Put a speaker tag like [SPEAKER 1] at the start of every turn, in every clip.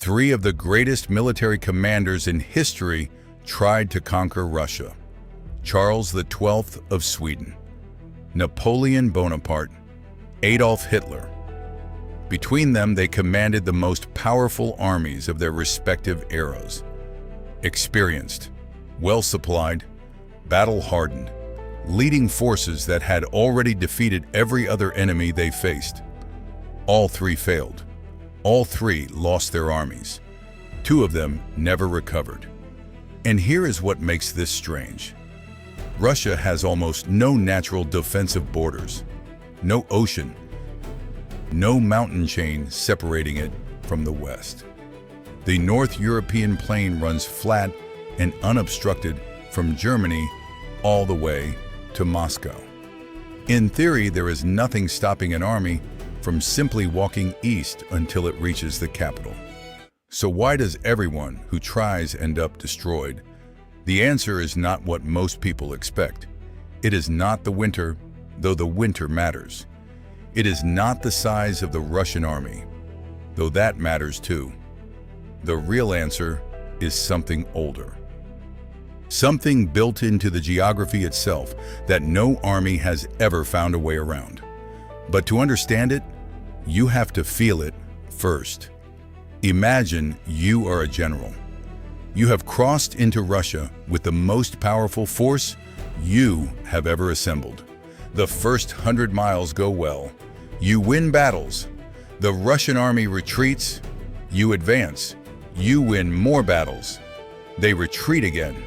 [SPEAKER 1] Three of the greatest military commanders in history tried to conquer Russia: Charles XII of Sweden, Napoleon Bonaparte, Adolf Hitler. Between them, they commanded the most powerful armies of their respective eras. Experienced, well-supplied, battle-hardened, leading forces that had already defeated every other enemy they faced. All three failed. All three lost their armies. Two of them never recovered. And here is what makes this strange. Russia has almost no natural defensive borders, no ocean, no mountain chain separating it from the West. The North European plain runs flat and unobstructed from Germany all the way to Moscow. In theory, there is nothing stopping an army from simply walking east until it reaches the capital. So why does everyone who tries end up destroyed? The answer is not what most people expect. It is not the winter, though the winter matters. It is not the size of the Russian army, though that matters too. The real answer is something older. Something built into the geography itself that no army has ever found a way around. But to understand it, you have to feel it first. Imagine you are a general. You have crossed into Russia with the most powerful force you have ever assembled. The first 100 miles go well. You win battles. The Russian army retreats. You advance. You win more battles. They retreat again.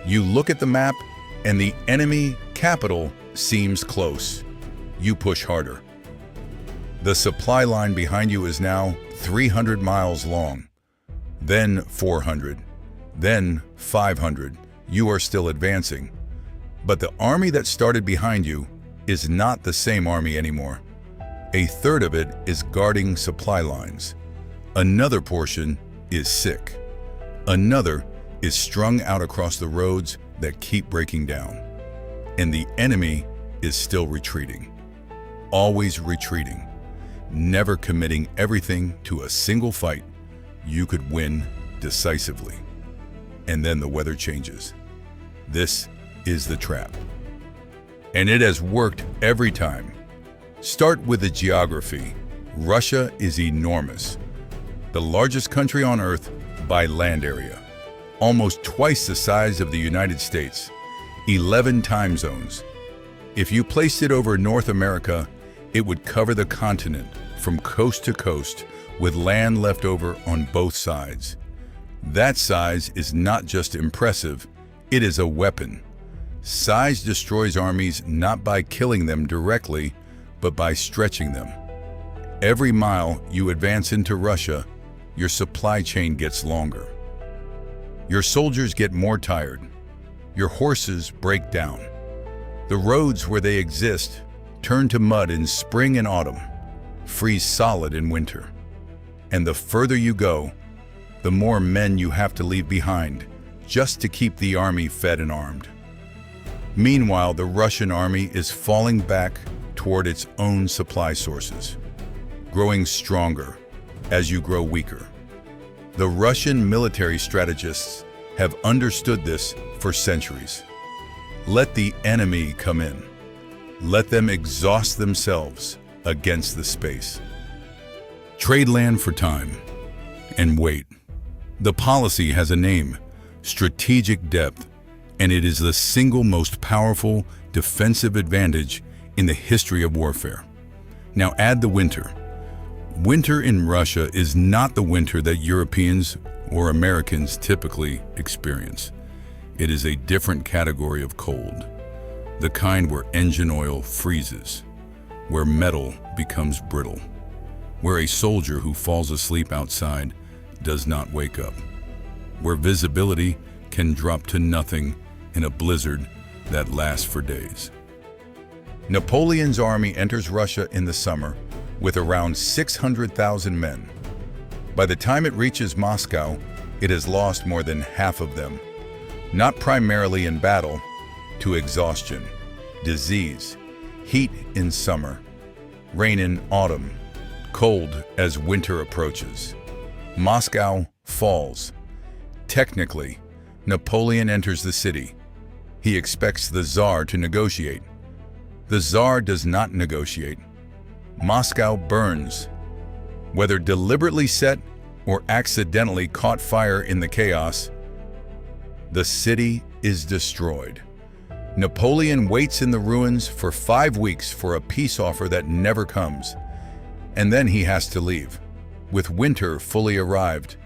[SPEAKER 1] You look at the map, and the enemy capital seems close. You push harder. The supply line behind you is now 300 miles long, then 400, then 500. You are still advancing. But the army that started behind you is not the same army anymore. A third of it is guarding supply lines. Another portion is sick. Another is strung out across the roads that keep breaking down. And the enemy is still retreating. Always retreating. Never committing everything to a single fight you could win decisively. And then the weather changes. This is the trap. And it has worked every time. Start with the geography. Russia is enormous. The largest country on Earth by land area. Almost twice the size of the United States. 11 time zones. If you placed it over North America, it would cover the continent from coast to coast with land left over on both sides. That size is not just impressive, it is a weapon. Size destroys armies not by killing them directly, but by stretching them. Every mile you advance into Russia, your supply chain gets longer. Your soldiers get more tired. Your horses break down. The roads where they exist turn to mud in spring and autumn, freeze solid in winter. And the further you go, the more men you have to leave behind just to keep the army fed and armed. Meanwhile, the Russian army is falling back toward its own supply sources, growing stronger as you grow weaker. The Russian military strategists have understood this for centuries. Let the enemy come in. Let them exhaust themselves against the space. Trade land for time and wait. The policy has a name, strategic depth, and it is the single most powerful defensive advantage in the history of warfare. Now add the winter. Winter in Russia is not the winter that Europeans or Americans typically experience. It is a different category of cold, the kind where engine oil freezes, where metal becomes brittle, where a soldier who falls asleep outside does not wake up, where visibility can drop to nothing in a blizzard that lasts for days. Napoleon's army enters Russia in the summer with around 600,000 men. By the time it reaches Moscow, it has lost more than half of them, not primarily in battle, to exhaustion, disease, heat in summer, rain in autumn, cold as winter approaches. Moscow falls. Technically, Napoleon enters the city. He expects the Tsar to negotiate. The Tsar does not negotiate. Moscow burns. Whether deliberately set or accidentally caught fire in the chaos, the city is destroyed. Napoleon waits in the ruins for 5 weeks for a peace offer that never comes. And then he has to leave, with winter fully arrived,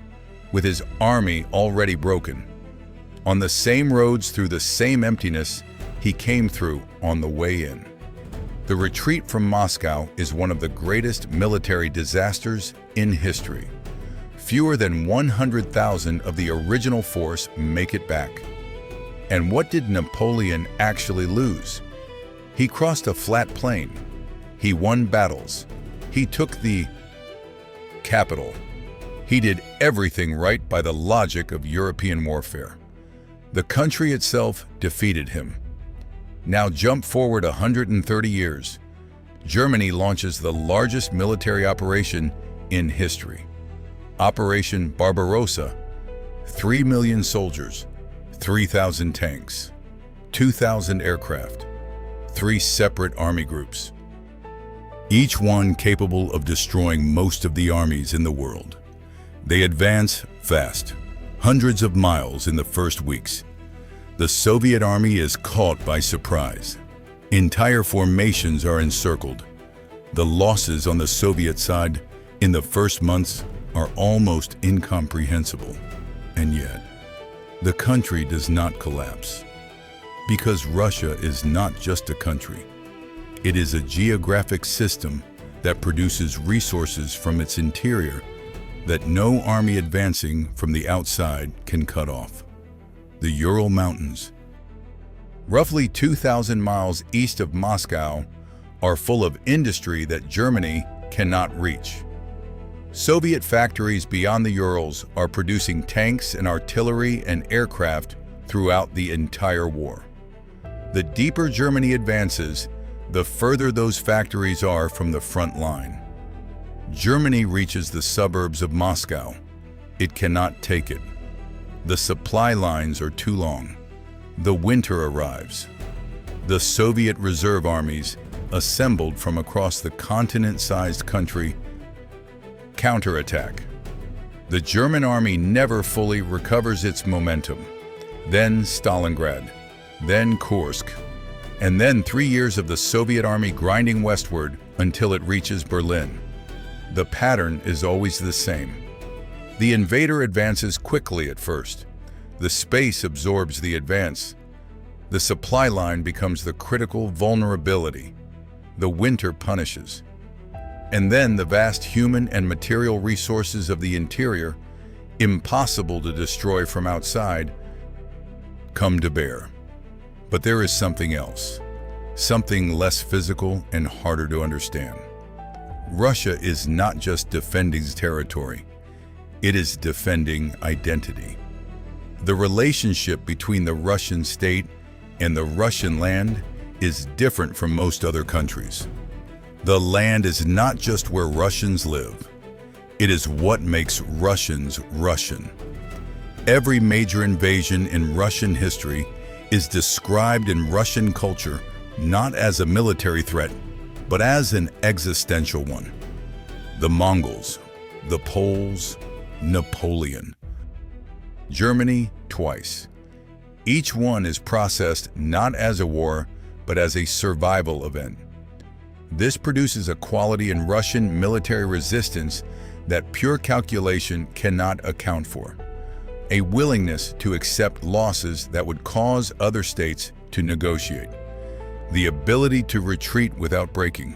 [SPEAKER 1] with his army already broken. On the same roads through the same emptiness he came through on the way in. The retreat from Moscow is one of the greatest military disasters in history. Fewer than 100,000 of the original force make it back. And what did Napoleon actually lose? He crossed a flat plain. He won battles. He took the capital. He did everything right by the logic of European warfare. The country itself defeated him. Now jump forward 130 years. Germany launches the largest military operation in history. Operation Barbarossa. 3 million soldiers, 3,000 tanks, 2,000 aircraft, 3 separate army groups, each one capable of destroying most of the armies in the world. They advance fast, hundreds of miles in the first weeks. The Soviet army is caught by surprise. Entire formations are encircled. The losses on the Soviet side in the first months are almost incomprehensible. And yet, the country does not collapse. Because Russia is not just a country. It is a geographic system that produces resources from its interior that no army advancing from the outside can cut off. The Ural Mountains, roughly 2,000 miles east of Moscow, are full of industry that Germany cannot reach. Soviet factories beyond the Urals are producing tanks and artillery and aircraft throughout the entire war. The deeper Germany advances, the further those factories are from the front line. Germany reaches the suburbs of Moscow. It cannot take it. The supply lines are too long. The winter arrives. The Soviet reserve armies, assembled from across the continent-sized country, counterattack. The German army never fully recovers its momentum. Then Stalingrad, then Kursk, and then 3 years of the Soviet army grinding westward until it reaches Berlin. The pattern is always the same. The invader advances quickly at first. The space absorbs the advance. The supply line becomes the critical vulnerability. The winter punishes. And then the vast human and material resources of the interior, impossible to destroy from outside, come to bear. But there is something else, something less physical and harder to understand. Russia is not just defending territory, it is defending identity. The relationship between the Russian state and the Russian land is different from most other countries. The land is not just where Russians live. It is what makes Russians Russian. Every major invasion in Russian history is described in Russian culture not as a military threat, but as an existential one. The Mongols, the Poles, Napoleon. Germany twice. Each one is processed not as a war, but as a survival event. This produces a quality in Russian military resistance that pure calculation cannot account for. A willingness to accept losses that would cause other states to negotiate. The ability to retreat without breaking.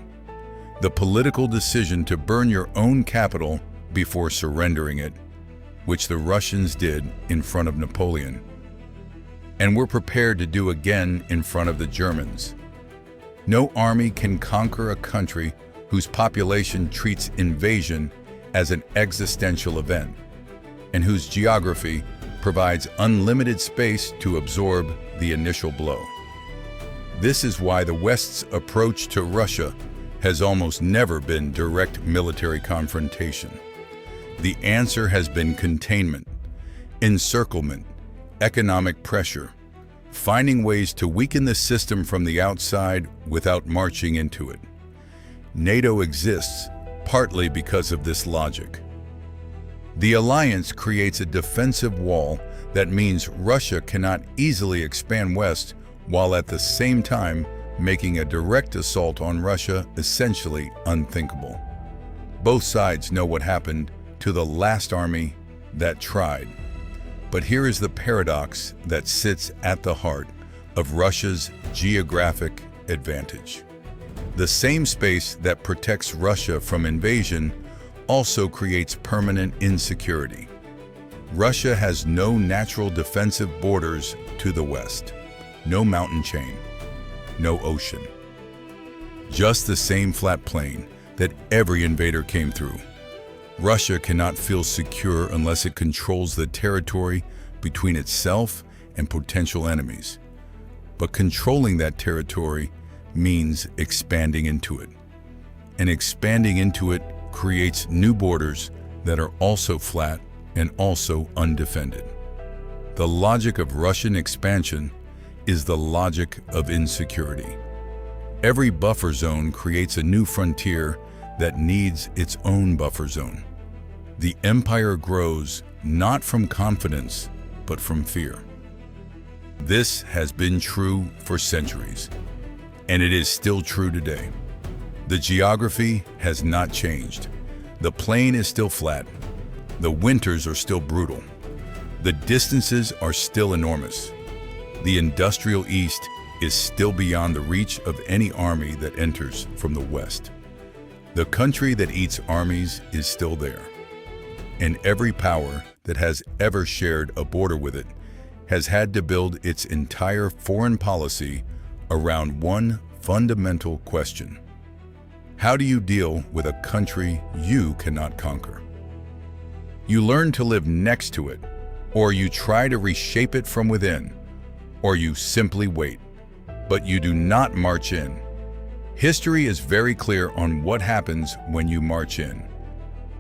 [SPEAKER 1] The political decision to burn your own capital before surrendering it, which the Russians did in front of Napoleon, and were prepared to do again in front of the Germans. No army can conquer a country whose population treats invasion as an existential event, and whose geography provides unlimited space to absorb the initial blow. This is why the West's approach to Russia has almost never been direct military confrontation. The answer has been containment, encirclement, economic pressure, finding ways to weaken the system from the outside without marching into it. NATO exists partly because of this logic. The alliance creates a defensive wall that means Russia cannot easily expand west while at the same time making a direct assault on Russia essentially unthinkable. Both sides know what happened to the last army that tried. But here is the paradox that sits at the heart of Russia's geographic advantage. The same space that protects Russia from invasion also creates permanent insecurity. Russia has no natural defensive borders to the west, no mountain chain, no ocean. Just the same flat plain that every invader came through. Russia cannot feel secure unless it controls the territory between itself and potential enemies. But controlling that territory means expanding into it. And expanding into it creates new borders that are also flat and also undefended. The logic of Russian expansion is the logic of insecurity. Every buffer zone creates a new frontier that needs its own buffer zone. The empire grows not from confidence, but from fear. This has been true for centuries, and it is still true today. The geography has not changed. The plain is still flat. The winters are still brutal. The distances are still enormous. The industrial East is still beyond the reach of any army that enters from the West. The country that eats armies is still there. And every power that has ever shared a border with it has had to build its entire foreign policy around one fundamental question. How do you deal with a country you cannot conquer? You learn to live next to it, or you try to reshape it from within, or you simply wait, but you do not march in. History is very clear on what happens when you march in.